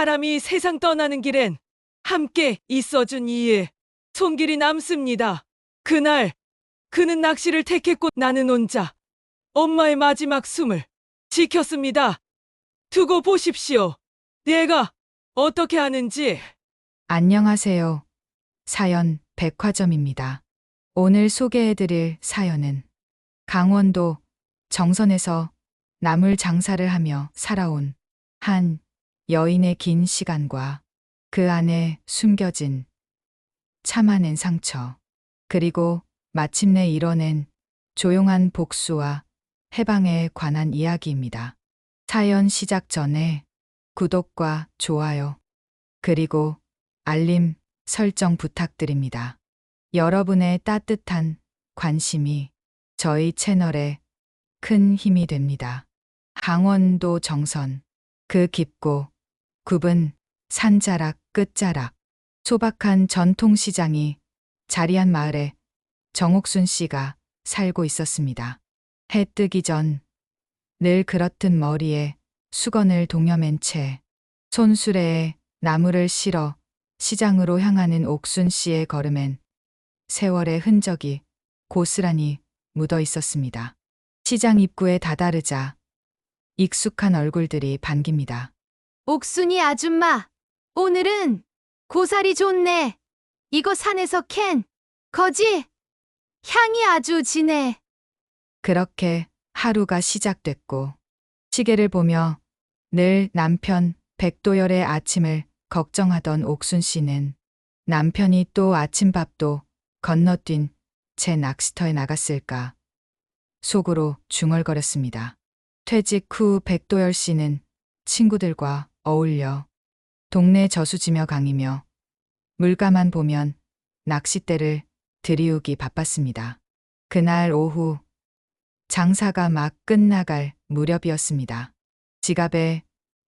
사람이 세상 떠나는 길엔 함께 있어준 이의 손길이 남습니다. 그날 그는 낚시를 택했고 나는 혼자 엄마의 마지막 숨을 지켰습니다. 두고 보십시오. 내가 어떻게 하는지. 안녕하세요. 사연 백화점입니다. 오늘 소개해드릴 사연은 강원도 정선에서 나물 장사를 하며 살아온 한 여인의 긴 시간과 그 안에 숨겨진 참 많은 상처, 그리고 마침내 이뤄낸 조용한 복수와 해방에 관한 이야기입니다. 사연 시작 전에 구독과 좋아요, 그리고 알림 설정 부탁드립니다. 여러분의 따뜻한 관심이 저희 채널에 큰 힘이 됩니다. 강원도 정선, 그 깊고 굽은 산자락 끝자락, 소박한 전통시장이 자리한 마을에 정옥순 씨가 살고 있었습니다. 해 뜨기 전 늘 그렇듯 머리에 수건을 동여맨 채 손수레에 나무를 실어 시장으로 향하는 옥순 씨의 걸음엔 세월의 흔적이 고스란히 묻어 있었습니다. 시장 입구에 다다르자 익숙한 얼굴들이 반깁니다. 옥순이 아줌마, 오늘은 고사리 좋네. 이거 산에서 캔 거지? 향이 아주 진해. 그렇게 하루가 시작됐고 시계를 보며 늘 남편 백도열의 아침을 걱정하던 옥순 씨는 남편이 또 아침밥도 건너뛴 채 낚시터에 나갔을까 속으로 중얼거렸습니다. 퇴직 후 백도열 씨는 친구들과 어울려 동네 저수지며 강이며 물가만 보면 낚싯대를 들이우기 바빴습니다. 그날 오후 장사가 막 끝나갈 무렵이었습니다. 지갑에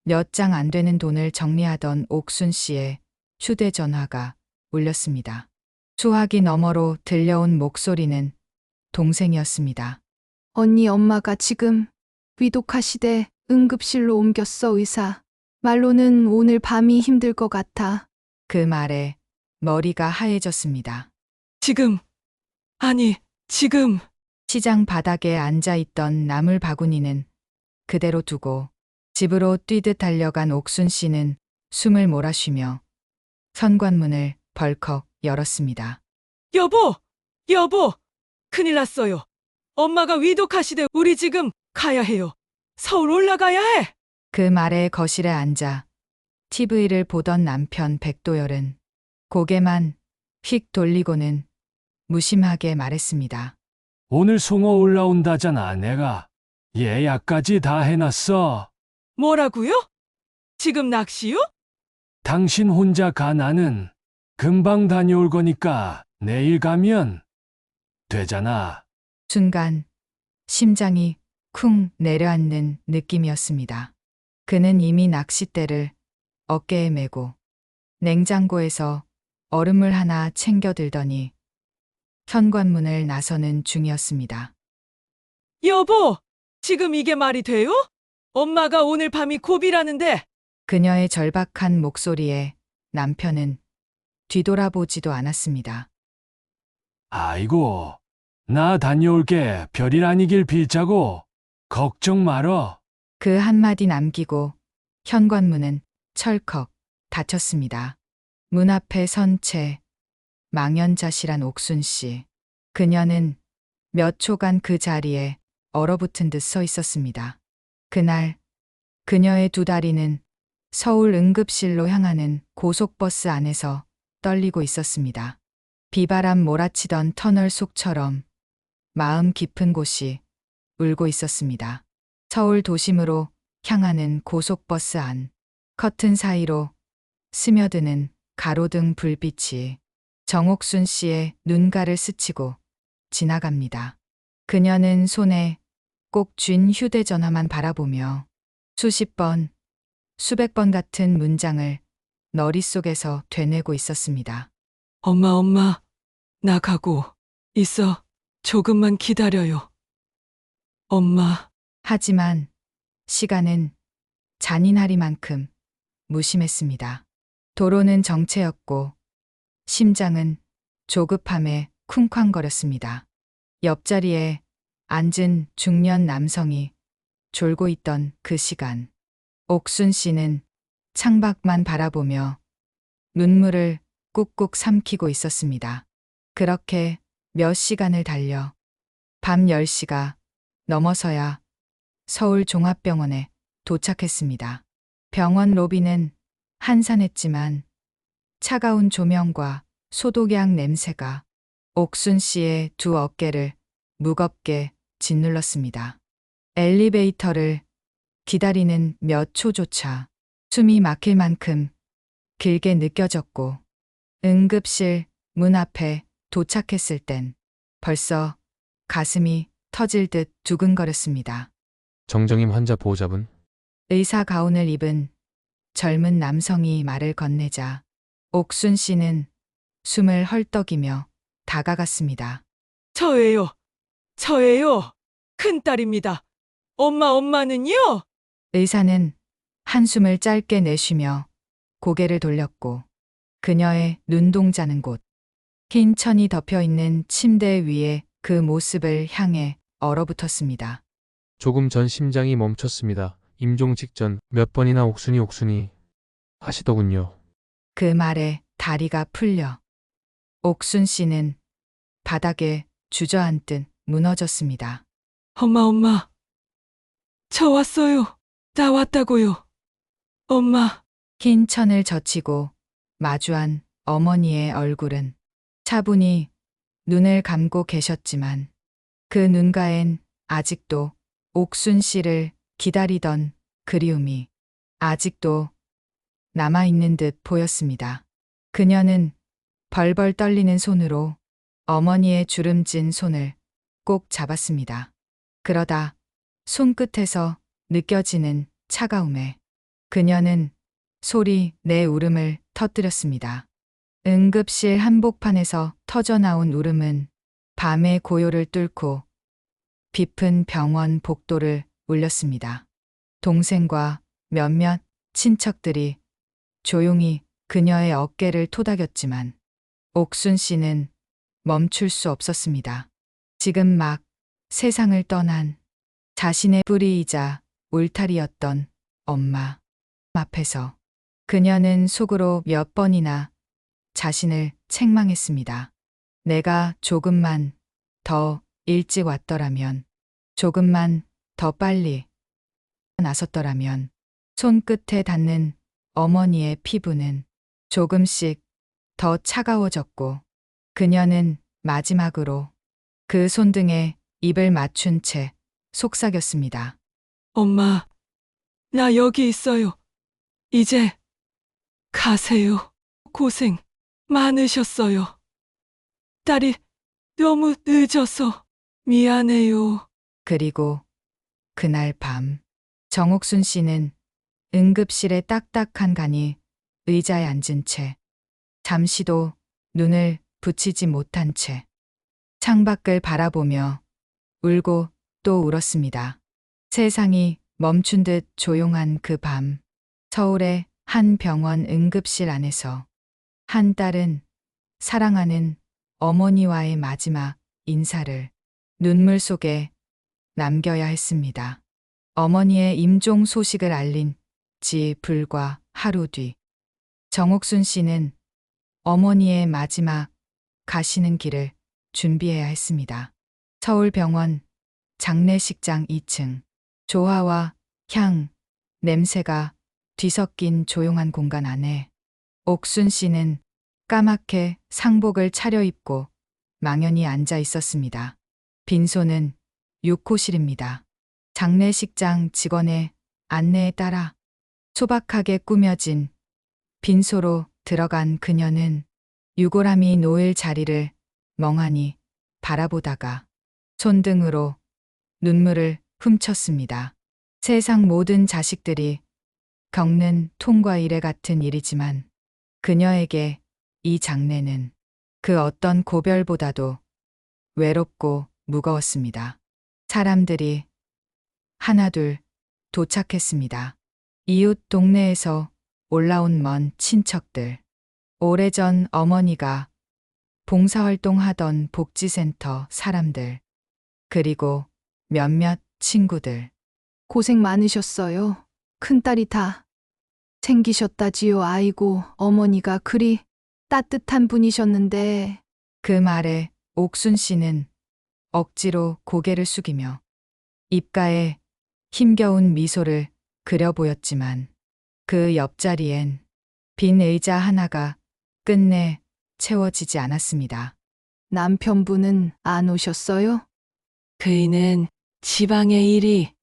몇 장 안 되는 돈을 정리하던 옥순 씨의 휴대전화가 울렸습니다. 수화기 너머로 들려온 목소리는 동생이었습니다. 언니 엄마가 지금 위독하시대. 응급실로 옮겼어 의사. 말로는 오늘 밤이 힘들 것 같아. 그 말에 머리가 하얘졌습니다. 지금 시장 바닥에 앉아있던 나물 바구니는 그대로 두고 집으로 뛰듯 달려간 옥순 씨는 숨을 몰아쉬며 현관문을 벌컥 열었습니다. 여보, 큰일 났어요. 엄마가 위독하시대. 우리 지금 가야 해요. 서울 올라가야 해. 그 말에 거실에 앉아 TV를 보던 남편 백도열은 고개만 휙 돌리고는 무심하게 말했습니다. 오늘 송어 올라온다잖아. 내가 예약까지 다 해놨어. 뭐라고요? 지금 낚시요? 당신 혼자 가. 나는 금방 다녀올 거니까 내일 가면 되잖아. 순간 심장이 쿵 내려앉는 느낌이었습니다. 그는 이미 낚싯대를 어깨에 메고 냉장고에서 얼음물 하나 챙겨 들더니 현관문을 나서는 중이었습니다. 여보, 지금 이게 말이 돼요? 엄마가 오늘 밤이 고비라는데. 그녀의 절박한 목소리에 남편은 뒤돌아보지도 않았습니다. 아이고, 나 다녀올게. 별일 아니길 빌자고. 걱정 말어. 그 한마디 남기고 현관문은 철컥 닫혔습니다. 문 앞에 선 채 망연자실한 옥순 씨. 그녀는 몇 초간 그 자리에 얼어붙은 듯 서 있었습니다. 그날 그녀의 두 다리는 서울 응급실로 향하는 고속버스 안에서 떨리고 있었습니다. 비바람 몰아치던 터널 속처럼 마음 깊은 곳이 울고 있었습니다. 서울 도심으로 향하는 고속버스 안, 커튼 사이로 스며드는 가로등 불빛이 정옥순 씨의 눈가를 스치고 지나갑니다. 그녀는 손에 꼭 쥔 휴대전화만 바라보며 수십 번, 수백 번 같은 문장을 머릿속에서 되뇌고 있었습니다. 엄마, 나 가고 있어. 조금만 기다려요. 엄마. 하지만 시간은 잔인하리만큼 무심했습니다. 도로는 정체였고 심장은 조급함에 쿵쾅거렸습니다. 옆자리에 앉은 중년 남성이 졸고 있던 그 시간, 옥순 씨는 창밖만 바라보며 눈물을 꾹꾹 삼키고 있었습니다. 그렇게 몇 시간을 달려 밤 10시가 넘어서야 서울 종합병원에 도착했습니다. 병원 로비는 한산했지만 차가운 조명과 소독약 냄새가 옥순 씨의 두 어깨를 무겁게 짓눌렀습니다. 엘리베이터를 기다리는 몇 초조차 숨이 막힐 만큼 길게 느껴졌고 응급실 문 앞에 도착했을 땐 벌써 가슴이 터질 듯 두근거렸습니다. 정정임 환자 보호자분, 의사 가운을 입은 젊은 남성이 말을 건네자 옥순 씨는 숨을 헐떡이며 다가갔습니다. 저예요. 저예요. 큰딸입니다. 엄마는요? 의사는 한숨을 짧게 내쉬며 고개를 돌렸고 그녀의 눈동자는 곧 흰 천이 덮여 있는 침대 위에 그 모습을 향해 얼어붙었습니다. 조금 전 심장이 멈췄습니다. 임종 직전 몇 번이나 옥순이 하시더군요. 그 말에 다리가 풀려 옥순 씨는 바닥에 주저앉듯 무너졌습니다. 엄마. 저 왔어요. 나 왔다고요. 엄마. 흰 천을 젖히고 마주한 어머니의 얼굴은 차분히 눈을 감고 계셨지만 그 눈가엔 아직도 옥순 씨를 기다리던 그리움이 아직도 남아있는 듯 보였습니다. 그녀는 벌벌 떨리는 손으로 어머니의 주름진 손을 꼭 잡았습니다. 그러다 손끝에서 느껴지는 차가움에 그녀는 소리 내 울음을 터뜨렸습니다. 응급실 한복판에서 터져나온 울음은 밤의 고요를 뚫고 깊은 병원 복도를 울렸습니다. 동생과 몇몇 친척들이 조용히 그녀의 어깨를 토닥였지만 옥순 씨는 멈출 수 없었습니다. 지금 막 세상을 떠난 자신의 뿌리이자 울타리였던 엄마 앞에서 그녀는 속으로 몇 번이나 자신을 책망했습니다. 내가 조금만 더 일찍 왔더라면, 조금만 더 빨리 나섰더라면, 손끝에 닿는 어머니의 피부는 조금씩 더 차가워졌고, 그녀는 마지막으로 그 손등에 입을 맞춘 채 속삭였습니다. 엄마. 나 여기 있어요. 이제 가세요. 고생 많으셨어요. 딸이 너무 늦어서 미안해요. 그리고 그날 밤 정옥순 씨는 응급실의 딱딱한 간이 의자에 앉은 채 잠시도 눈을 붙이지 못한 채 창밖을 바라보며 울고 또 울었습니다. 세상이 멈춘 듯 조용한 그 밤, 서울의 한 병원 응급실 안에서 한 딸은 사랑하는 어머니와의 마지막 인사를 눈물 속에 남겨야 했습니다. 어머니의 임종 소식을 알린 지 불과 하루 뒤, 정옥순 씨는 어머니의 마지막 가시는 길을 준비해야 했습니다. 서울병원 장례식장 2층, 조화와 향, 냄새가 뒤섞인 조용한 공간 안에 옥순 씨는 까맣게 상복을 차려입고 망연히 앉아 있었습니다. 빈소는 6호실입니다. 장례식장 직원의 안내에 따라 소박하게 꾸며진 빈소로 들어간 그녀는 유골함이 놓일 자리를 멍하니 바라보다가 손등으로 눈물을 훔쳤습니다. 세상 모든 자식들이 겪는 통과 이래 같은 일이지만 그녀에게 이 장례는 그 어떤 고별보다도 외롭고 무거웠습니다. 사람들이 하나둘 도착했습니다. 이웃 동네에서 올라온 먼 친척들, 오래전 어머니가 봉사활동하던 복지센터 사람들, 그리고 몇몇 친구들. 고생 많으셨어요. 큰딸이 다 생기셨다지요. 아이고, 어머니가 그리 따뜻한 분이셨는데. 그 말에 옥순 씨는 억지로 고개를 숙이며 입가에 힘겨운 미소를 그려 보였지만 그 옆자리엔 빈 의자 하나가 끝내 채워지지 않았습니다. 남편분은 안 오셨어요? 그이는 지방에 일이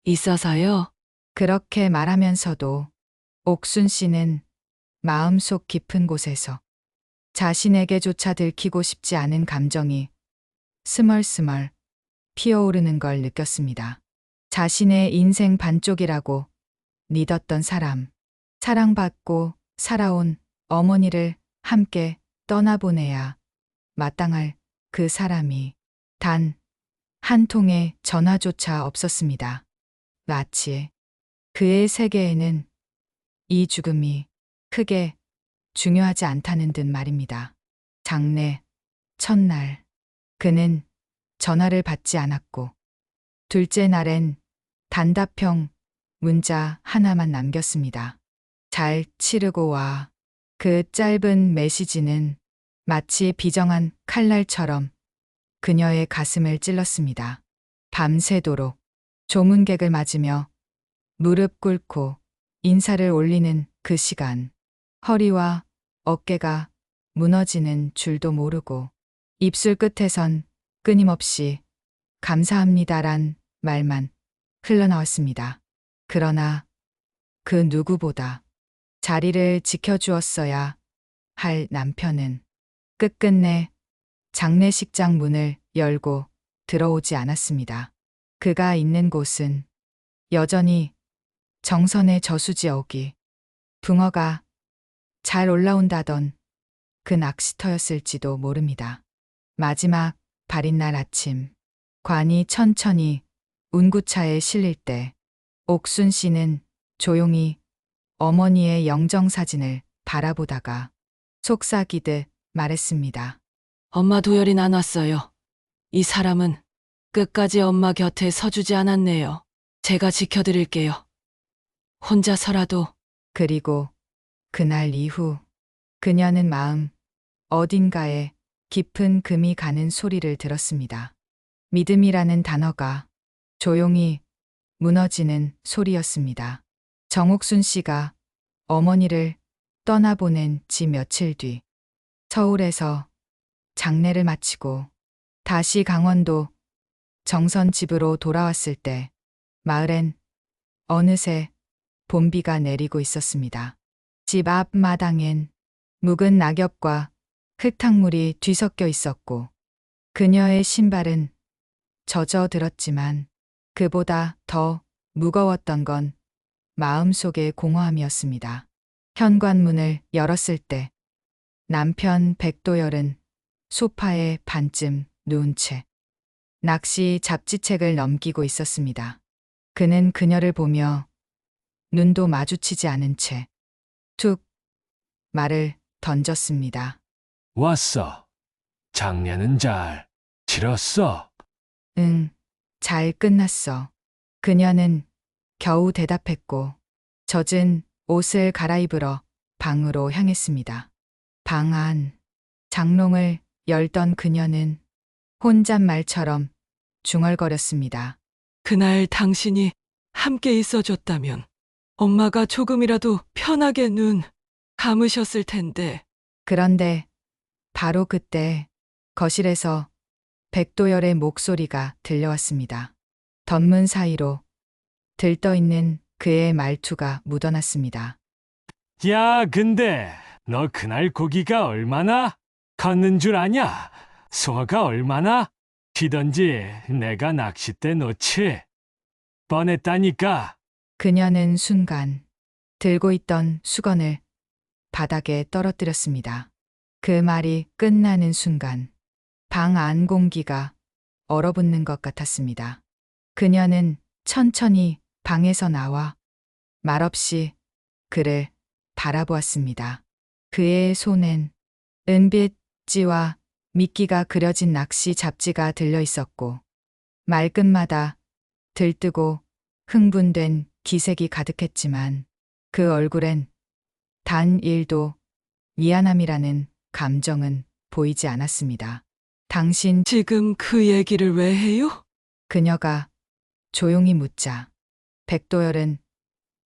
있어서요. 그렇게 말하면서도 옥순 씨는 마음속 깊은 곳에서 자신에게조차 들키고 싶지 않은 감정이 스멀스멀 피어오르는 걸 느꼈습니다. 자신의 인생 반쪽이라고 믿었던 사람, 사랑받고 살아온 어머니를 함께 떠나보내야 마땅할 그 사람이 단 한 통의 전화조차 없었습니다. 마치 그의 세계에는 이 죽음이 크게 중요하지 않다는 듯 말입니다. 장례 첫날 그는 전화를 받지 않았고 둘째 날엔 단답형 문자 하나만 남겼습니다. 잘 치르고 와. 그 짧은 메시지는 마치 비정한 칼날처럼 그녀의 가슴을 찔렀습니다. 밤새도록 조문객을 맞으며 무릎 꿇고 인사를 올리는 그 시간, 허리와 어깨가 무너지는 줄도 모르고 입술 끝에선 끊임없이 감사합니다란 말만 흘러나왔습니다. 그러나 그 누구보다 자리를 지켜주었어야 할 남편은 끝끝내 장례식장 문을 열고 들어오지 않았습니다. 그가 있는 곳은 여전히 정선의 저수지 어귀, 붕어가 잘 올라온다던 그 낚시터였을지도 모릅니다. 마지막 발인 날 아침, 관이 천천히 운구차에 실릴 때 옥순 씨는 조용히 어머니의 영정사진을 바라보다가 속삭이듯 말했습니다. 엄마 도열이 나눴어요. 이 사람은 끝까지 엄마 곁에 서주지 않았네요. 제가 지켜드릴게요. 혼자서라도. 그리고 그날 이후 그녀는 마음 어딘가에 깊은 금이 가는 소리를 들었습니다. 믿음이라는 단어가 조용히 무너지는 소리였습니다. 정옥순 씨가 어머니를 떠나보낸 지 며칠 뒤 서울에서 장례를 마치고 다시 강원도 정선 집으로 돌아왔을 때 마을엔 어느새 봄비가 내리고 있었습니다. 집 앞마당엔 묵은 낙엽과 흙탕물이 뒤섞여 있었고 그녀의 신발은 젖어들었지만 그보다 더 무거웠던 건 마음속의 공허함이었습니다. 현관문을 열었을 때 남편 백도열은 소파에 반쯤 누운 채 낚시 잡지책을 넘기고 있었습니다. 그는 그녀를 보며 눈도 마주치지 않은 채 툭 말을 던졌습니다. 왔어. 장례는 잘 치렀어. 응, 잘 끝났어. 그녀는 겨우 대답했고 젖은 옷을 갈아입으러 방으로 향했습니다. 방 안 장롱을 열던 그녀는 혼잣말처럼 중얼거렸습니다. 그날 당신이 함께 있어줬다면 엄마가 조금이라도 편하게 눈 감으셨을 텐데. 그런데 바로 그때 거실에서 백도열의 목소리가 들려왔습니다. 덧문 사이로 들떠있는 그의 말투가 묻어났습니다. 야, 근데 너 그날 고기가 얼마나 컸는 줄 아냐? 송어가 얼마나 튀던지 내가 낚싯대 놓지 뻔했다니까. 그녀는 순간 들고 있던 수건을 바닥에 떨어뜨렸습니다. 그 말이 끝나는 순간 방 안 공기가 얼어붙는 것 같았습니다. 그녀는 천천히 방에서 나와 말없이 그를 바라보았습니다. 그의 손엔 은빛지와 미끼가 그려진 낚시 잡지가 들려 있었고 말끝마다 들뜨고 흥분된 기색이 가득했지만 그 얼굴엔 단 1도 미안함이라는 감정은 보이지 않았습니다. 당신 지금 그 얘기를 왜 해요? 그녀가 조용히 묻자 백도열은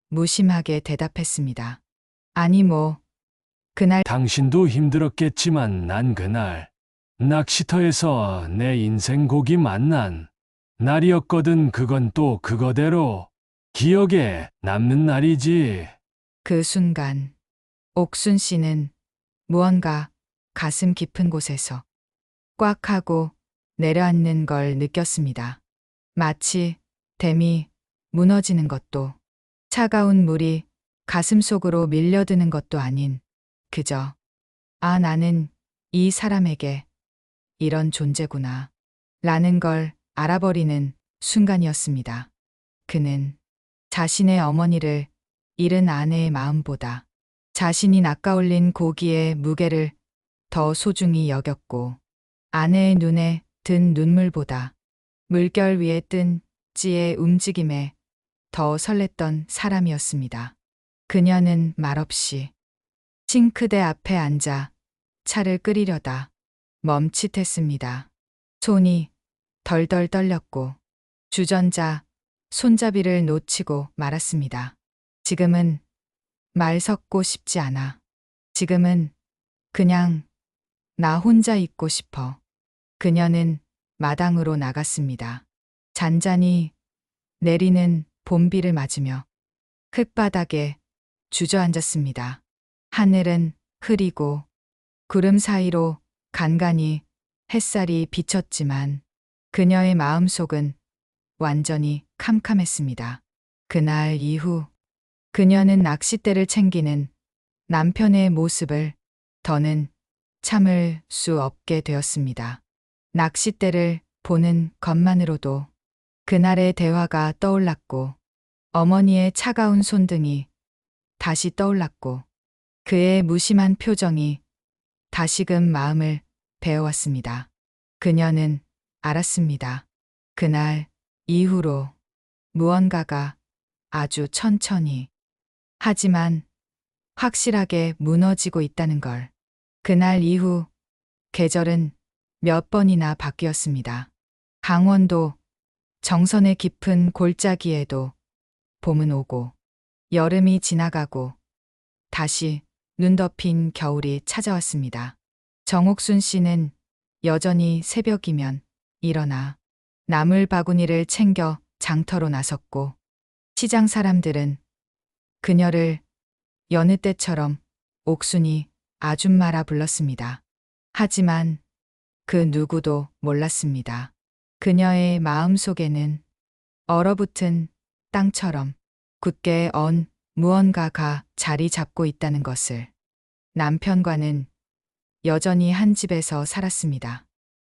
무심하게 대답했습니다. 아니 그날 당신도 힘들었겠지만 난 그날 낚시터에서 내 인생 고기 만난 날이었거든. 그건 또 그거대로 기억에 남는 날이지. 그 순간 옥순 씨는 무언가 가슴 깊은 곳에서 꽉 하고 내려앉는 걸 느꼈습니다. 마치 댐이 무너지는 것도 차가운 물이 가슴 속으로 밀려드는 것도 아닌 그저 나는 이 사람에게 이런 존재구나 라는 걸 알아버리는 순간이었습니다. 그는 자신의 어머니를 잃은 아내의 마음보다 자신이 낚아올린 고기의 무게를 더 소중히 여겼고 아내의 눈에 든 눈물보다 물결 위에 뜬 찌의 움직임에 더 설렜던 사람이었습니다. 그녀는 말없이 싱크대 앞에 앉아 차를 끓이려다 멈칫했습니다. 손이 덜덜 떨렸고 주전자 손잡이를 놓치고 말았습니다. 지금은 말 섞고 싶지 않아. 지금은 그냥 나 혼자 있고 싶어. 그녀는 마당으로 나갔습니다. 잔잔히 내리는 봄비를 맞으며 흙바닥에 주저앉았습니다. 하늘은 흐리고 구름 사이로 간간히 햇살이 비쳤지만 그녀의 마음속은 완전히 캄캄했습니다. 그날 이후 그녀는 낚싯대를 챙기는 남편의 모습을 더는 참을 수 없게 되었습니다. 낚싯대를 보는 것만으로도 그날의 대화가 떠올랐고 어머니의 차가운 손등이 다시 떠올랐고 그의 무심한 표정이 다시금 마음을 베어왔습니다. 그녀는 알았습니다. 그날 이후로 무언가가 아주 천천히 하지만 확실하게 무너지고 있다는 걸. 그날 이후 계절은 몇 번이나 바뀌었습니다. 강원도 정선의 깊은 골짜기에도 봄은 오고 여름이 지나가고 다시 눈 덮인 겨울이 찾아왔습니다. 정옥순 씨는 여전히 새벽이면 일어나 나물 바구니를 챙겨 장터로 나섰고 시장 사람들은 그녀를 여느 때처럼 옥순이 아줌마라 불렀습니다. 하지만 그 누구도 몰랐습니다. 그녀의 마음속에는 얼어붙은 땅처럼 굳게 언 무언가가 자리 잡고 있다는 것을. 남편과는 여전히 한 집에서 살았습니다.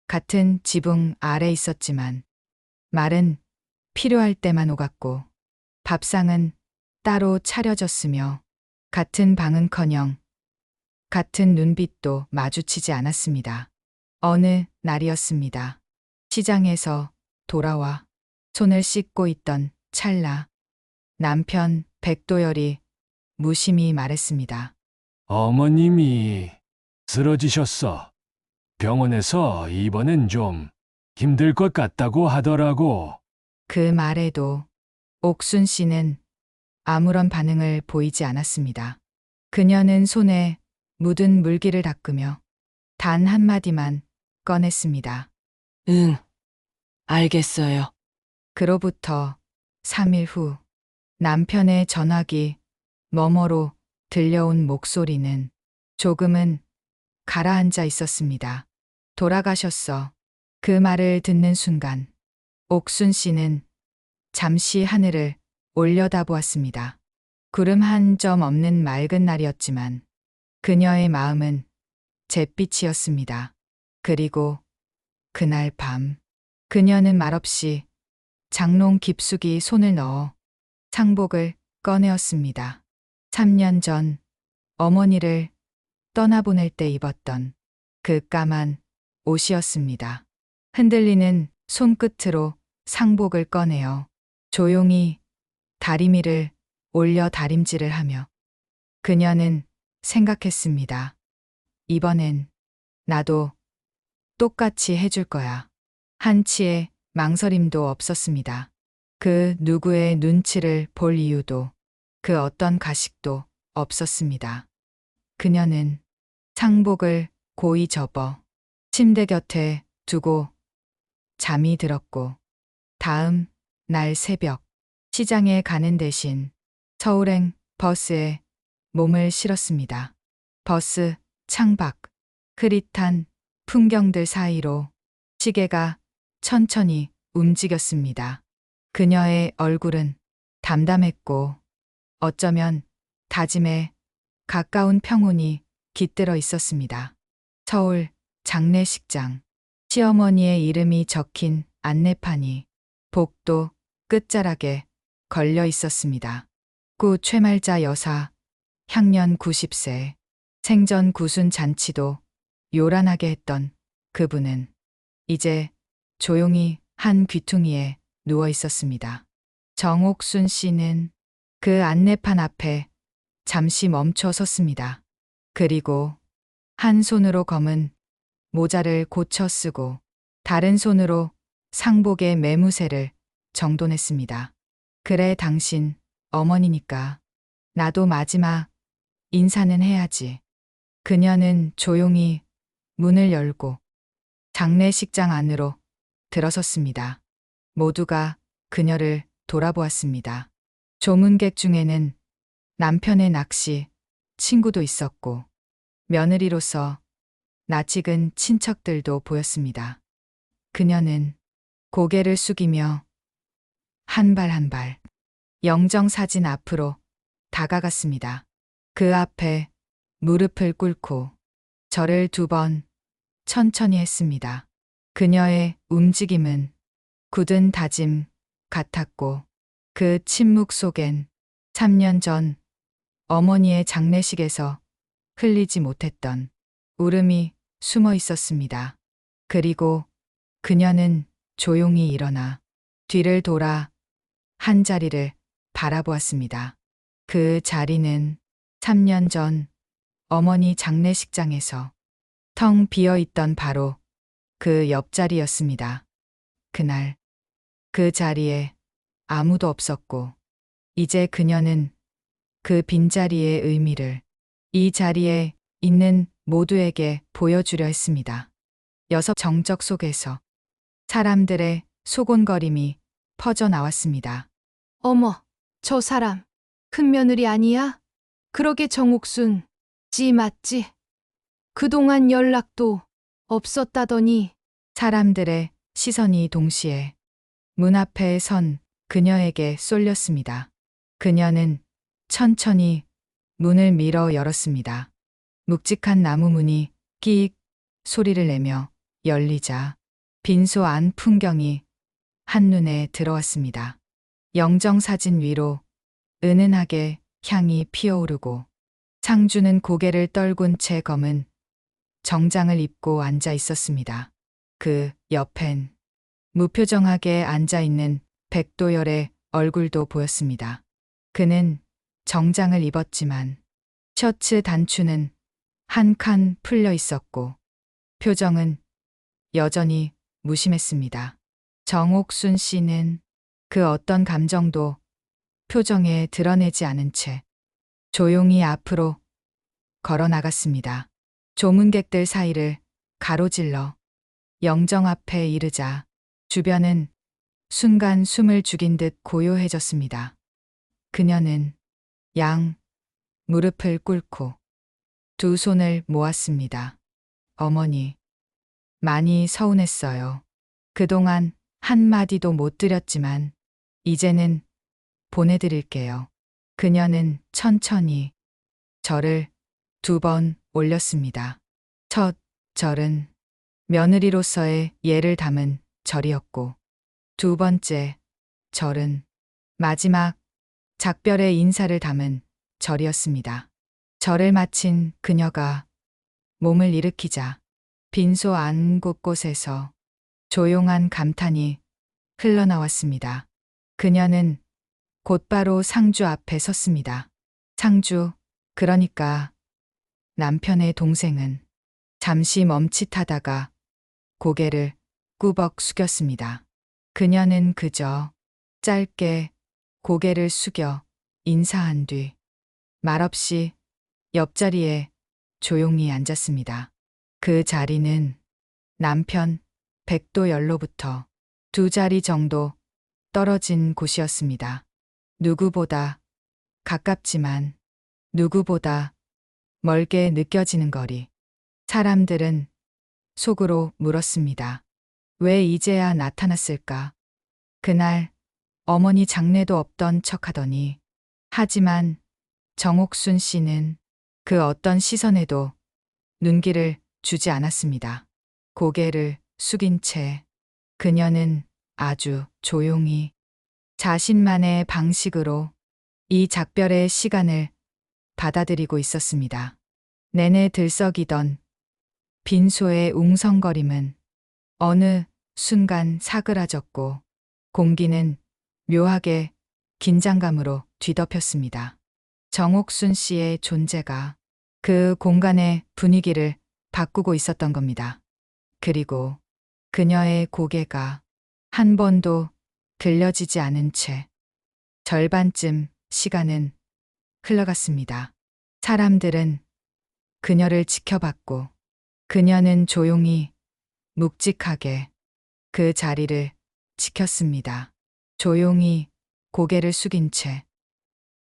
같은 지붕 아래 있었지만 말은 필요할 때만 오갔고 밥상은 따로 차려졌으며 같은 방은커녕 같은 눈빛도 마주치지 않았습니다. 어느 날이었습니다. 시장에서 돌아와 손을 씻고 있던 찰나 남편 백도열이 무심히 말했습니다. 어머님이 쓰러지셨어. 병원에서 입원은 좀 힘들 것 같다고 하더라고. 그 말에도 옥순 씨는 아무런 반응을 보이지 않았습니다. 그녀는 손에 묻은 물기를 닦으며 단 한마디만 꺼냈습니다. 응, 알겠어요. 그로부터 3일 후 남편의 전화기 너머로 들려온 목소리는 조금은 가라앉아 있었습니다. 돌아가셨어. 그 말을 듣는 순간 옥순 씨는 잠시 하늘을 올려다보았습니다. 구름 한 점 없는 맑은 날이었지만 그녀의 마음은 잿빛이었습니다. 그리고 그날 밤 그녀는 말없이 장롱 깊숙이 손을 넣어 상복을 꺼내었습니다. 3년 전 어머니를 떠나보낼 때 입었던 그 까만 옷이었습니다. 흔들리는 손끝으로 상복을 꺼내어 조용히 다리미를 올려 다림질을 하며 그녀는 생각했습니다. 이번엔 나도 똑같이 해줄 거야. 한치의 망설임도 없었습니다. 그 누구의 눈치를 볼 이유도 그 어떤 가식도 없었습니다. 그녀는 상복을 고이 접어 침대 곁에 두고 잠이 들었고 다음 날 새벽 시장에 가는 대신 서울행 버스에 몸을 실었습니다. 버스 창밖 흐릿한 풍경들 사이로 시계가 천천히 움직였습니다. 그녀의 얼굴은 담담했고 어쩌면 다짐에 가까운 평온이 깃들어 있었습니다. 서울 장례식장. 시어머니의 이름이 적힌 안내판이 복도 끝자락에 걸려 있었습니다. 구 최말자 여사, 향년 90세, 생전 구순 잔치도 요란하게 했던 그분은 이제 조용히 한 귀퉁이에 누워 있었습니다. 정옥순 씨는 그 안내판 앞에 잠시 멈춰 섰습니다. 그리고 한 손으로 검은 모자를 고쳐 쓰고 다른 손으로 상복의 매무새를 정돈했습니다. 그래, 당신 어머니니까 나도 마지막 인사는 해야지. 그녀는 조용히 문을 열고 장례식장 안으로 들어섰습니다. 모두가 그녀를 돌아보았습니다. 조문객 중에는 남편의 낚시 친구도 있었고 며느리로서 낯익은 친척들도 보였습니다. 그녀는 고개를 숙이며 한 발 한 발 영정사진 앞으로 다가갔습니다. 그 앞에 무릎을 꿇고 절을 2번 천천히 했습니다. 그녀의 움직임은 굳은 다짐 같았고 그 침묵 속엔 3년 전 어머니의 장례식에서 흘리지 못했던 울음이 숨어 있었습니다. 그리고 그녀는 조용히 일어나 뒤를 돌아 한 자리를 바라보았습니다. 그 자리는 3년 전 어머니 장례식장에서 텅 비어 있던 바로 그 옆자리였습니다. 그날 그 자리에 아무도 없었고 이제 그녀는 그 빈자리의 의미를 이 자리에 있는 모두에게 보여주려 했습니다. 여섯 정적 속에서 사람들의 소곤거림이 퍼져나왔습니다. 어머, 저 사람 큰며느리 아니야? 그러게 정옥순 지 맞지? 그동안 연락도 없었다더니. 사람들의 시선이 동시에 문 앞에 선 그녀에게 쏠렸습니다. 그녀는 천천히 문을 밀어 열었습니다. 묵직한 나무 문이 끼익 소리를 내며 열리자 빈소 안 풍경이 한눈에 들어왔습니다. 영정사진 위로 은은하게 향이 피어오르고 상주는 고개를 떨군 채 검은 정장을 입고 앉아 있었습니다. 그 옆엔 무표정하게 앉아 있는 백도열의 얼굴도 보였습니다. 그는 정장을 입었지만 셔츠 단추는 한 칸 풀려 있었고 표정은 여전히 무심했습니다. 정옥순 씨는 그 어떤 감정도 표정에 드러내지 않은 채 조용히 앞으로 걸어 나갔습니다. 조문객들 사이를 가로질러 영정 앞에 이르자 주변은 순간 숨을 죽인 듯 고요해졌습니다. 그녀는 양 무릎을 꿇고 두 손을 모았습니다. 어머니, 많이 서운했어요. 그동안 한마디도 못 드렸지만 이제는 보내드릴게요. 그녀는 천천히 절을 2번 올렸습니다. 첫 절은 며느리로서의 예를 담은 절이었고 2번째 절은 마지막 작별의 인사를 담은 절이었습니다. 절을 마친 그녀가 몸을 일으키자 빈소 안 곳곳에서 조용한 감탄이 흘러나왔습니다. 그녀는 곧바로 상주 앞에 섰습니다. 상주, 그러니까 남편의 동생은 잠시 멈칫하다가 고개를 꾸벅 숙였습니다. 그녀는 그저 짧게 고개를 숙여 인사한 뒤 말없이 옆자리에 조용히 앉았습니다. 그 자리는 남편 백도열로부터 2자리 정도 떨어진 곳이었습니다. 누구보다 가깝지만 누구보다 멀게 느껴지는 거리. 사람들은 속으로 물었습니다. 왜 이제야 나타났을까? 그날 어머니 장례도 없던 척하더니. 하지만 정옥순 씨는 그 어떤 시선에도 눈길을 주지 않았습니다. 고개를 숙인 채 그녀는 아주 조용히 자신만의 방식으로 이 작별의 시간을 받아들이고 있었습니다. 내내 들썩이던 빈소의 웅성거림은 어느 순간 사그라졌고 공기는 묘하게 긴장감으로 뒤덮였습니다. 정옥순 씨의 존재가 그 공간의 분위기를 바꾸고 있었던 겁니다. 그리고 그녀의 고개가 한 번도 들려지지 않은 채 절반쯤 시간은 흘러갔습니다. 사람들은 그녀를 지켜봤고 그녀는 조용히 묵직하게 그 자리를 지켰습니다. 조용히 고개를 숙인 채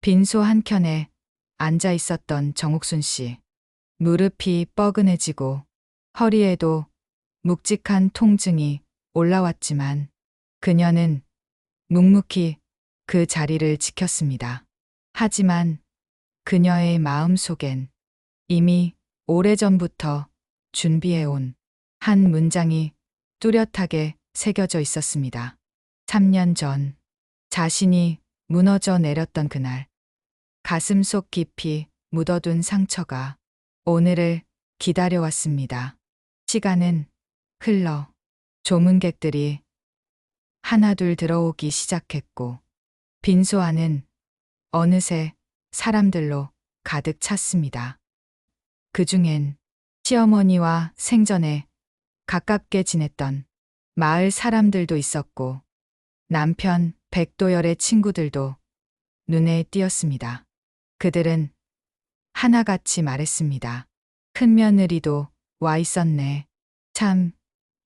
빈소 한켠에 앉아 있었던 정옥순 씨. 무릎이 뻐근해지고 허리에도 묵직한 통증이 올라왔지만 그녀는 묵묵히 그 자리를 지켰습니다. 하지만 그녀의 마음속엔 이미 오래전부터 준비해온 한 문장이 뚜렷하게 새겨져 있었습니다. 3년 전 자신이 무너져 내렸던 그날 가슴속 깊이 묻어둔 상처가 오늘을 기다려왔습니다. 시간은 흘러 조문객들이 하나둘 들어오기 시작했고 빈소 안은 어느새 사람들로 가득 찼습니다. 그중엔 시어머니와 생전에 가깝게 지냈던 마을 사람들도 있었고 남편 백도열의 친구들도 눈에 띄었습니다. 그들은 하나같이 말했습니다. 큰 며느리도 와 있었네. 참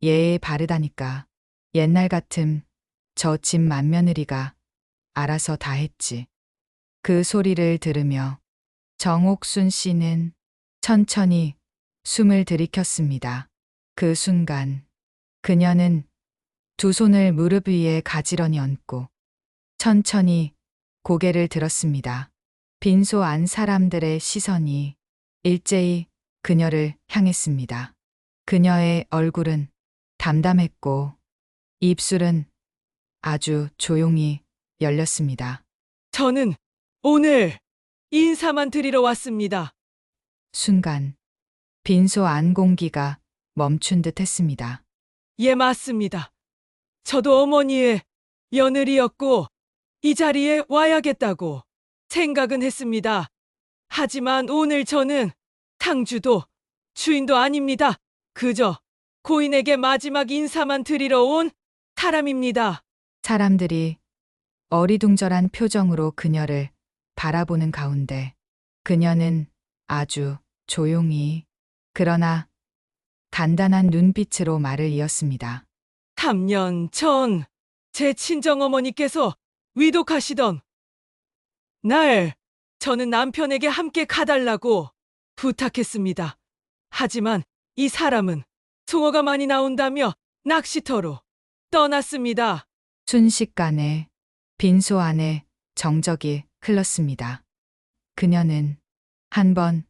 예에 바르다니까. 옛날 같음 저 집 맏며느리가 알아서 다 했지. 그 소리를 들으며 정옥순 씨는 천천히 숨을 들이켰습니다. 그 순간 그녀는 두 손을 무릎 위에 가지런히 얹고 천천히 고개를 들었습니다. 빈소 안 사람들의 시선이 일제히 그녀를 향했습니다. 그녀의 얼굴은 담담했고 입술은 아주 조용히 열렸습니다. 저는 오늘 인사만 드리러 왔습니다. 순간 빈소 안 공기가 멈춘 듯 했습니다. 예, 맞습니다. 저도 어머니의 며느리였고 이 자리에 와야겠다고 생각은 했습니다. 하지만 오늘 저는 상주도 주인도 아닙니다. 그저 고인에게 마지막 인사만 드리러 온 사람입니다. 사람들이 어리둥절한 표정으로 그녀를 바라보는 가운데 그녀는 아주 조용히 그러나 단단한 눈빛으로 말을 이었습니다. 3년 전 제 친정어머니께서 위독하시던 날 저는 남편에게 함께 가달라고 부탁했습니다. 하지만 이 사람은 송어가 많이 나온다며 낚시터로 떠났습니다. 순식간에 빈소 안에 정적이 흘렀습니다. 그녀는 한 번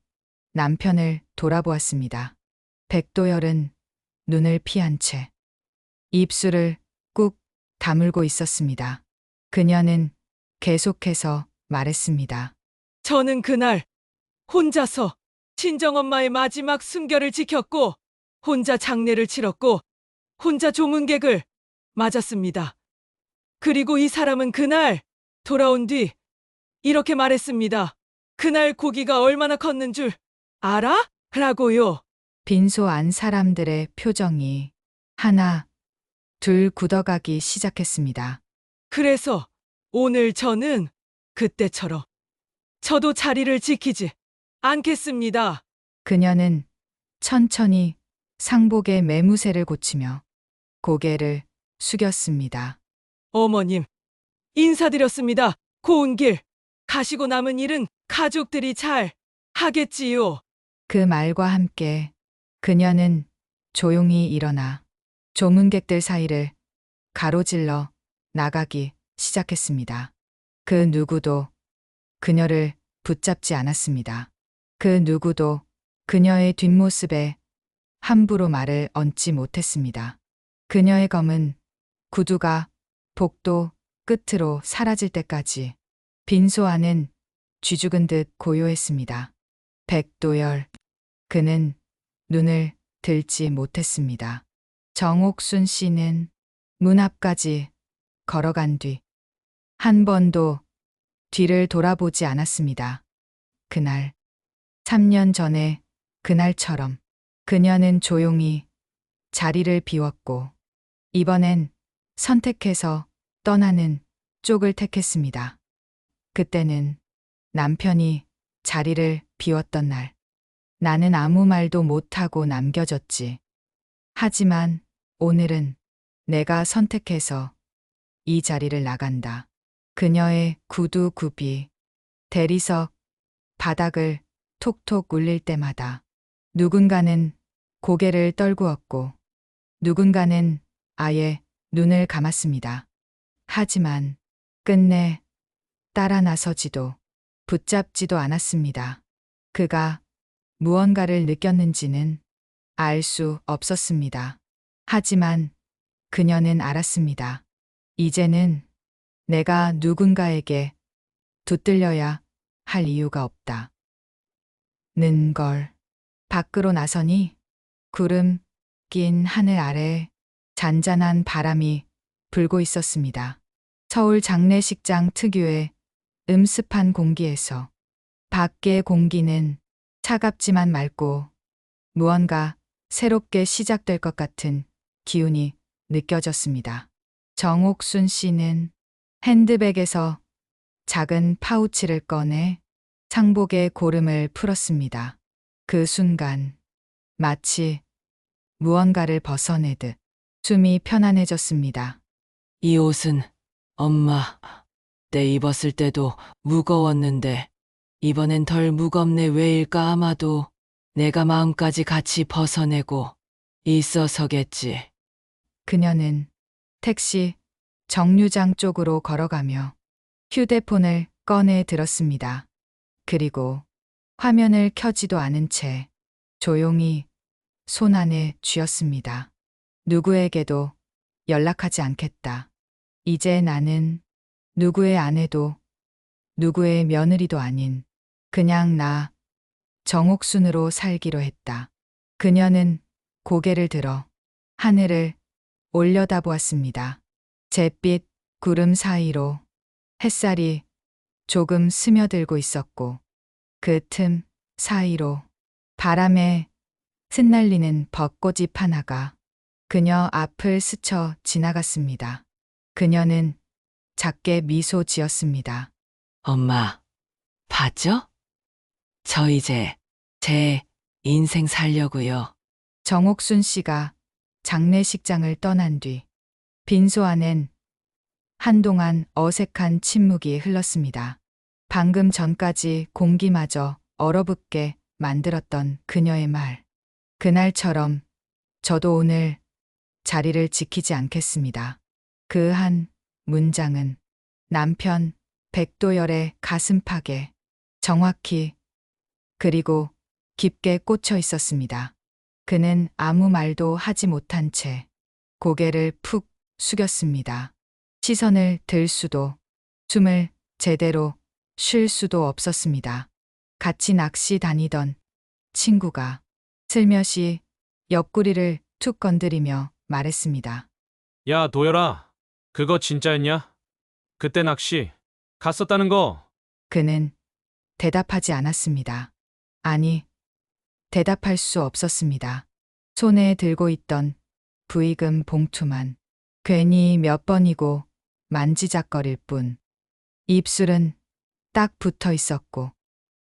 남편을 돌아보았습니다. 백도열은 눈을 피한 채 입술을 꾹 다물고 있었습니다. 그녀는 계속해서 말했습니다. 저는 그날 혼자서 친정엄마의 마지막 숨결을 지켰고, 혼자 장례를 치렀고, 혼자 조문객을 맞았습니다. 그리고 이 사람은 그날 돌아온 뒤 이렇게 말했습니다. 그날 고기가 얼마나 컸는 줄 알아? 라고요. 빈소 안 사람들의 표정이 하나, 둘 굳어가기 시작했습니다. 그래서 오늘 저는 그때처럼 저도 자리를 지키지 않겠습니다. 그녀는 천천히 상복의 매무새를 고치며 고개를 숙였습니다. 어머님, 인사드렸습니다. 고운 길 가시고 남은 일은 가족들이 잘 하겠지요. 그 말과 함께 그녀는 조용히 일어나 조문객들 사이를 가로질러 나가기 시작했습니다. 그 누구도 그녀를 붙잡지 않았습니다. 그 누구도 그녀의 뒷모습에 함부로 말을 얹지 못했습니다. 그녀의 검은 구두가 복도 끝으로 사라질 때까지 빈소 안은 쥐죽은 듯 고요했습니다. 백도열, 그는 눈을 들지 못했습니다. 정옥순 씨는 문 앞까지 걸어간 뒤 한 번도 뒤를 돌아보지 않았습니다. 그날, 3년 전에 그날처럼 그녀는 조용히 자리를 비웠고 이번엔 선택해서 떠나는 쪽을 택했습니다. 그때는 남편이 자리를 비웠던 날, 나는 아무 말도 못하고 남겨졌지. 하지만 오늘은 내가 선택해서 이 자리를 나간다. 그녀의 구두 굽이 대리석 바닥을 톡톡 울릴 때마다 누군가는 고개를 떨구었고 누군가는 아예 눈을 감았습니다. 하지만 끝내 따라 나서지도 붙잡지도 않았습니다. 그가 무언가를 느꼈는지는 알 수 없었습니다. 하지만 그녀는 알았습니다. 이제는 내가 누군가에게 붙들려야 할 이유가 없다. 는 걸. 밖으로 나서니 구름 낀 하늘 아래 잔잔한 바람이 불고 있었습니다. 서울 장례식장 특유의 음습한 공기에서 밖의 공기는 차갑지만 맑고 무언가 새롭게 시작될 것 같은 기운이 느껴졌습니다. 정옥순 씨는 핸드백에서 작은 파우치를 꺼내 상복의 고름을 풀었습니다. 그 순간 마치 무언가를 벗어내듯 숨이 편안해졌습니다. 이 옷은 엄마, 때 입었을 때도 무거웠는데 이번엔 덜 무겁네. 왜일까? 아마도 내가 마음까지 같이 벗어내고 있어서겠지. 그녀는 택시 정류장 쪽으로 걸어가며 휴대폰을 꺼내 들었습니다. 그리고 화면을 켜지도 않은 채 조용히 손 안에 쥐었습니다. 누구에게도 연락하지 않겠다. 이제 나는 누구의 아내도 누구의 며느리도 아닌 그냥 나 정옥순으로 살기로 했다. 그녀는 고개를 들어 하늘을 올려다보았습니다. 잿빛 구름 사이로 햇살이 조금 스며들고 있었고 그 틈 사이로 바람에 흩날리는 벚꽃잎 하나가 그녀 앞을 스쳐 지나갔습니다. 그녀는 작게 미소 지었습니다. 엄마, 봤죠? 저 이제 제 인생 살려고요. 정옥순 씨가 장례식장을 떠난 뒤 빈소 안엔 한동안 어색한 침묵이 흘렀습니다. 방금 전까지 공기마저 얼어붙게 만들었던 그녀의 말. 그날처럼 저도 오늘 자리를 지키지 않겠습니다. 그 한 문장은 남편 백도열의 가슴팍에 정확히 그리고 깊게 꽂혀 있었습니다. 그는 아무 말도 하지 못한 채 고개를 푹 숙였습니다. 시선을 들 수도 숨을 제대로 쉴 수도 없었습니다. 같이 낚시 다니던 친구가 슬며시 옆구리를 툭 건드리며 말했습니다. 야, 도열아. 그거 진짜였냐? 그때 낚시 갔었다는 거. 그는 대답하지 않았습니다. 아니, 대답할 수 없었습니다. 손에 들고 있던 부익은 봉투만 괜히 몇 번이고 만지작거릴 뿐. 입술은 딱 붙어 있었고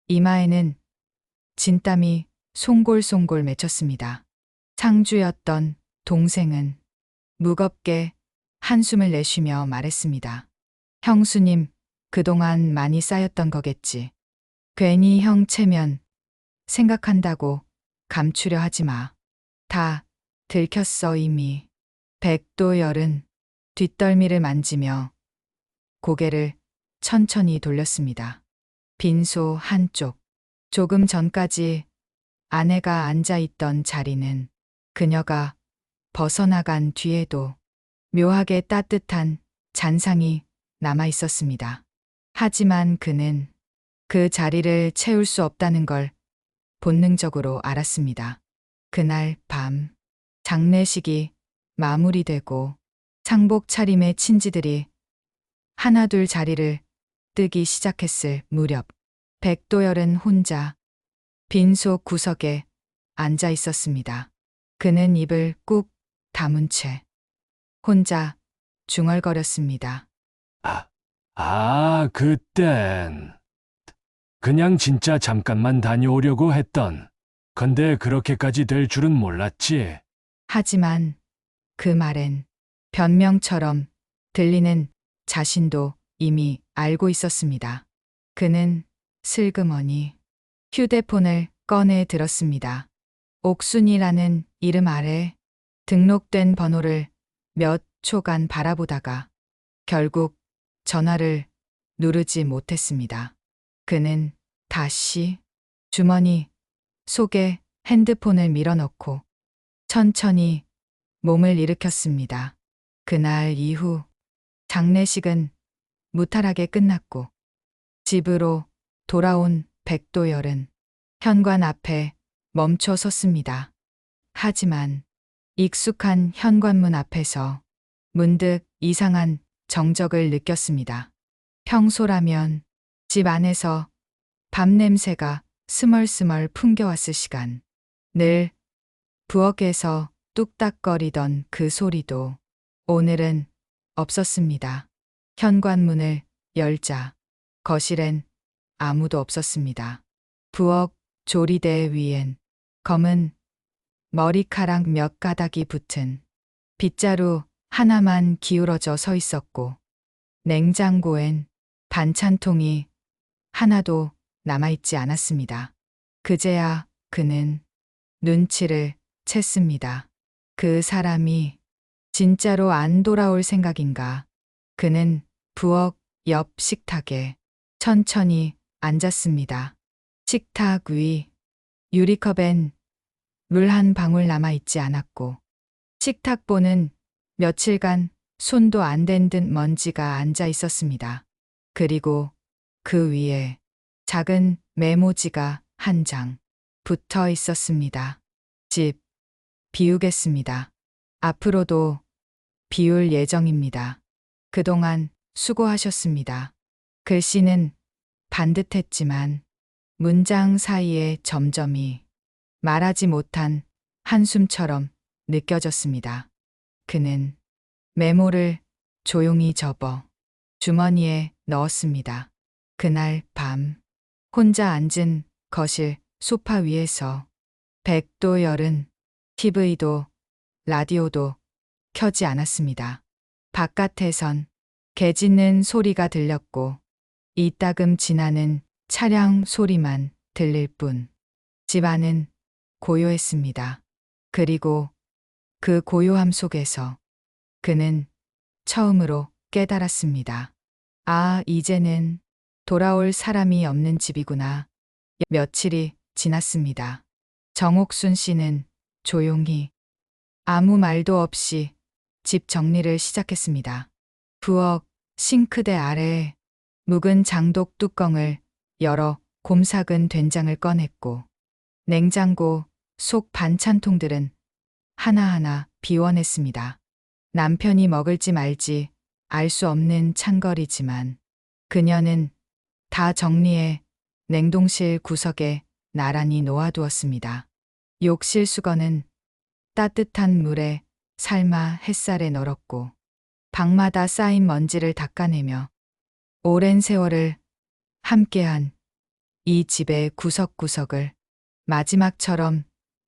이마에는 진땀이 송골송골 맺혔습니다. 상주였던 동생은 무겁게 한숨을 내쉬며 말했습니다. 형수님, 그동안 많이 쌓였던 거겠지. 괜히 형 체면 생각한다고 감추려 하지 마. 다 들켰어 이미. 백도열은 뒷덜미를 만지며 고개를 천천히 돌렸습니다. 빈소 한쪽. 조금 전까지 아내가 앉아 있던 자리는 그녀가 벗어나간 뒤에도 묘하게 따뜻한 잔상이 남아 있었습니다. 하지만 그는 그 자리를 채울 수 없다는 걸 본능적으로 알았습니다. 그날 밤 장례식이 마무리되고 상복 차림의 친지들이 하나둘 자리를 뜨기 시작했을 무렵 백도열은 혼자 빈소 구석에 앉아 있었습니다. 그는 입을 꾹 다문 채 혼자 중얼거렸습니다. 그땐 그냥 진짜 잠깐만 다녀오려고 했던. 근데 그렇게까지 될 줄은 몰랐지. 하지만 그 말엔 변명처럼 들리는 자신도 이미 알고 있었습니다. 그는 슬그머니 휴대폰을 꺼내 들었습니다. 옥순이라는 이름 아래 등록된 번호를 몇 초간 바라보다가 결국 전화를 누르지 못했습니다. 그는 다시 주머니 속에 핸드폰을 밀어넣고 천천히 몸을 일으켰습니다. 그날 이후 장례식은 무탈하게 끝났고 집으로 돌아온 백도열은 현관 앞에 멈춰 섰습니다. 하지만 익숙한 현관문 앞에서 문득 이상한 정적을 느꼈습니다. 평소라면 집 안에서 밤 냄새가 스멀스멀 풍겨왔을 시간, 늘 부엌에서 뚝딱거리던 그 소리도 오늘은 없었습니다. 현관문을 열자 거실엔 아무도 없었습니다. 부엌 조리대 위엔 검은 머리카락 몇 가닥이 붙은 빗자루 하나만 기울어져 서 있었고 냉장고엔 반찬통이 하나도 남아있지 않았습니다. 그제야 그는 눈치를 챘습니다. 그 사람이 진짜로 안 돌아올 생각인가. 그는 부엌 옆 식탁에 천천히 앉았습니다. 식탁 위 유리컵엔 물 한 방울 남아있지 않았고 식탁보는 며칠간 손도 안 댄 듯 먼지가 앉아 있었습니다. 그리고 그 위에 작은 메모지가 한 장 붙어 있었습니다. 집 비우겠습니다. 앞으로도 비울 예정입니다. 그동안 수고하셨습니다. 글씨는 반듯했지만 문장 사이에 점점이 말하지 못한 한숨처럼 느껴졌습니다. 그는 메모를 조용히 접어 주머니에 넣었습니다. 그날 밤 혼자 앉은 거실 소파 위에서 백도열은 TV도 라디오도 켜지 않았습니다. 바깥에선 개 짖는 소리가 들렸고 이따금 지나는 차량 소리만 들릴 뿐 집안은 고요했습니다. 그리고 그 고요함 속에서 그는 처음으로 깨달았습니다. 아, 이제는 돌아올 사람이 없는 집이구나. 며칠이 지났습니다. 정옥순 씨는 조용히 아무 말도 없이 집 정리를 시작했습니다. 부엌 싱크대 아래에 묵은 장독 뚜껑을 열어 곰삭은 된장을 꺼냈고 냉장고 속 반찬통들은 하나하나 비워냈습니다. 남편이 먹을지 말지 알 수 없는 찬거리지만 그녀는 다 정리해 냉동실 구석에 나란히 놓아두었습니다. 욕실 수건은 따뜻한 물에 삶아 햇살에 널었고 방마다 쌓인 먼지를 닦아내며 오랜 세월을 함께한 이 집의 구석구석을 마지막처럼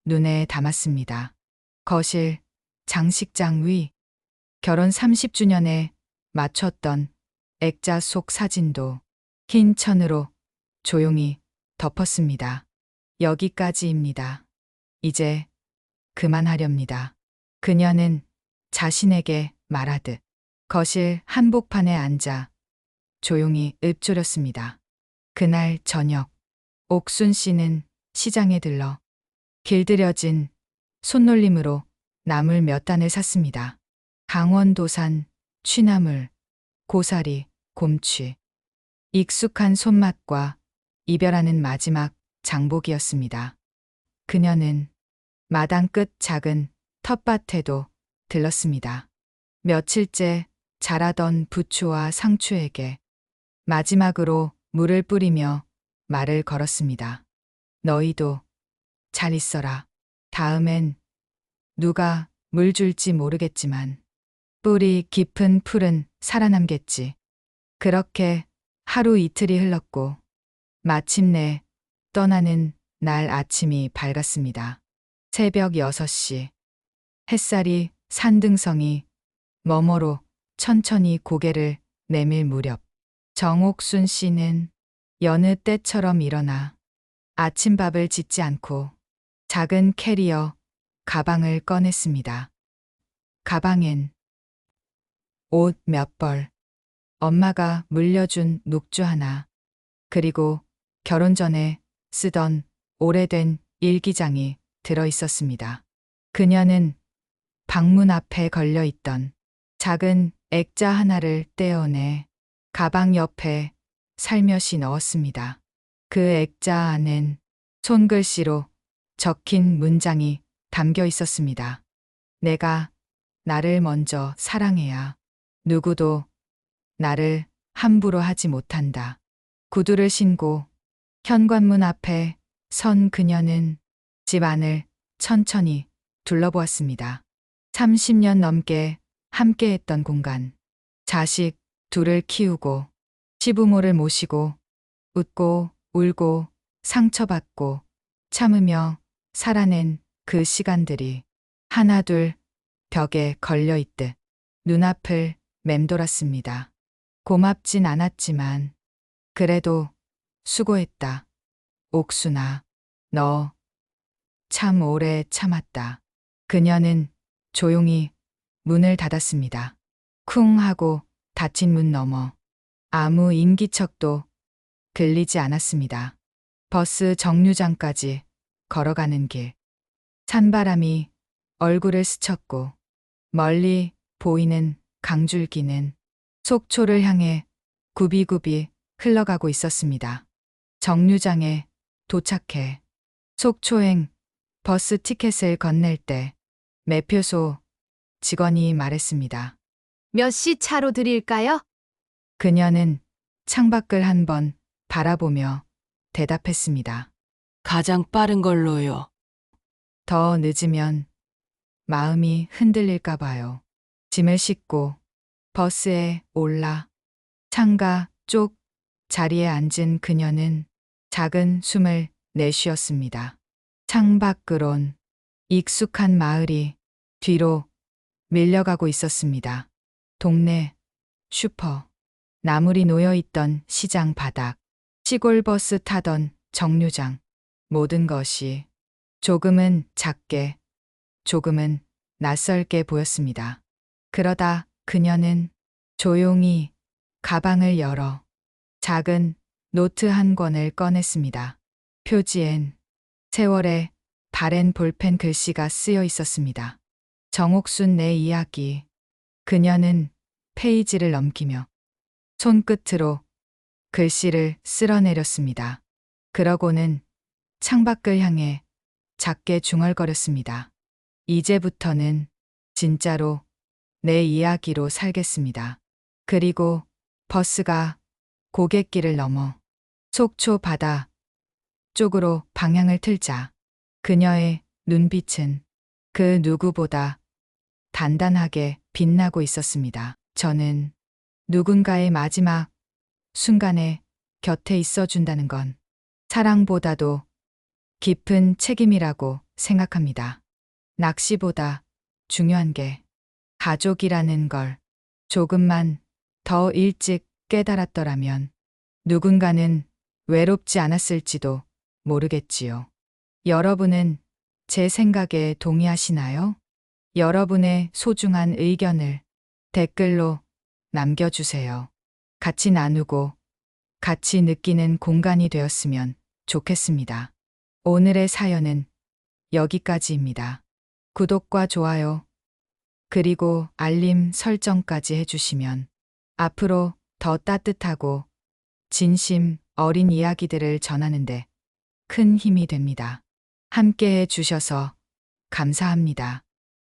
눈에 담았습니다. 거실, 장식장 위, 결혼 30주년에 맞췄던 액자 속 사진도 흰 천으로 조용히 덮었습니다. 여기까지입니다. 이제 그만하렵니다. 그녀는 자신에게 말하듯 거실 한복판에 앉아 조용히 읊조렸습니다. 그날 저녁, 옥순 씨는 시장에 들러 길들여진 손놀림으로 나물 몇 단을 샀습니다. 강원도산 취나물, 고사리, 곰취. 익숙한 손맛과 이별하는 마지막 장복이었습니다. 그녀는 마당 끝 작은 텃밭에도 들렀습니다. 며칠째 자라던 부추와 상추에게 마지막으로 물을 뿌리며 말을 걸었습니다. 너희도 잘 있어라. 다음엔 누가 물 줄지 모르겠지만 뿌리 깊은 풀은 살아남겠지. 그렇게 하루 이틀이 흘렀고 마침내 떠나는 날 아침이 밝았습니다. 새벽 6시. 햇살이 산등성이 머머로 천천히 고개를 내밀 무렵 정옥순 씨는 여느 때처럼 일어나 아침밥을 짓지 않고 작은 캐리어 가방을 꺼냈습니다. 가방엔 옷 몇 벌, 엄마가 물려준 묵주 하나, 그리고 결혼 전에 쓰던 오래된 일기장이 들어 있었습니다. 그녀는 방문 앞에 걸려 있던 작은 액자 하나를 떼어내 가방 옆에 살며시 넣었습니다. 그 액자 안엔 손글씨로 적힌 문장이 담겨 있었습니다. 내가 나를 먼저 사랑해야 누구도 나를 함부로 하지 못한다. 구두를 신고 현관문 앞에 선 그녀는 집 안을 천천히 둘러보았습니다. 30년 넘게 함께했던 공간, 자식 둘을 키우고 시부모를 모시고 웃고 울고 상처받고 참으며 살아낸 그 시간들이 하나둘 벽에 걸려 있듯 눈앞을 맴돌았습니다. 고맙진 않았지만 그래도 수고했다. 옥순아, 너 참 오래 참았다. 그녀는 조용히 문을 닫았습니다. 쿵 하고 닫힌 문 너머 아무 인기척도 들리지 않았습니다. 버스 정류장까지 걸어가는 길. 찬바람이 얼굴을 스쳤고 멀리 보이는 강줄기는 속초를 향해 굽이굽이 흘러가고 있었습니다. 정류장에 도착해 속초행 버스 티켓을 건넬 때 매표소 직원이 말했습니다. 몇 시 차로 드릴까요? 그녀는 창밖을 한번 바라보며 대답했습니다. 가장 빠른 걸로요. 더 늦으면 마음이 흔들릴까 봐요. 짐을 싣고 버스에 올라 창가 쪽 자리에 앉은 그녀는 작은 숨을 내쉬었습니다. 창밖으론 익숙한 마을이 뒤로 밀려가고 있었습니다. 동네, 슈퍼, 나물이 놓여있던 시장 바닥, 시골 버스 타던 정류장, 모든 것이 조금은 작게, 조금은 낯설게 보였습니다. 그러다 그녀는 조용히 가방을 열어 작은 노트 한 권을 꺼냈습니다. 표지엔 세월의 바랜 볼펜 글씨가 쓰여 있었습니다. 정옥순 내 이야기. 그녀는 페이지를 넘기며 손끝으로 글씨를 쓸어내렸습니다. 그러고는 창밖을 향해 작게 중얼거렸습니다. 이제부터는 진짜로 내 이야기로 살겠습니다. 그리고 버스가 고갯길을 넘어 속초 바다 쪽으로 방향을 틀자 그녀의 눈빛은 그 누구보다 단단하게 빛나고 있었습니다. 저는 누군가의 마지막 순간에 곁에 있어준다는 건 사랑보다도 깊은 책임이라고 생각합니다. 낚시보다 중요한 게 가족이라는 걸 조금만 더 일찍 깨달았더라면 누군가는 외롭지 않았을지도 모르겠지요. 여러분은 제 생각에 동의하시나요? 여러분의 소중한 의견을 댓글로 남겨주세요. 같이 나누고 같이 느끼는 공간이 되었으면 좋겠습니다. 오늘의 사연은 여기까지입니다. 구독과 좋아요, 그리고 알림 설정까지 해주시면 앞으로 더 따뜻하고 진심 어린 이야기들을 전하는데 큰 힘이 됩니다. 함께 해주셔서 감사합니다.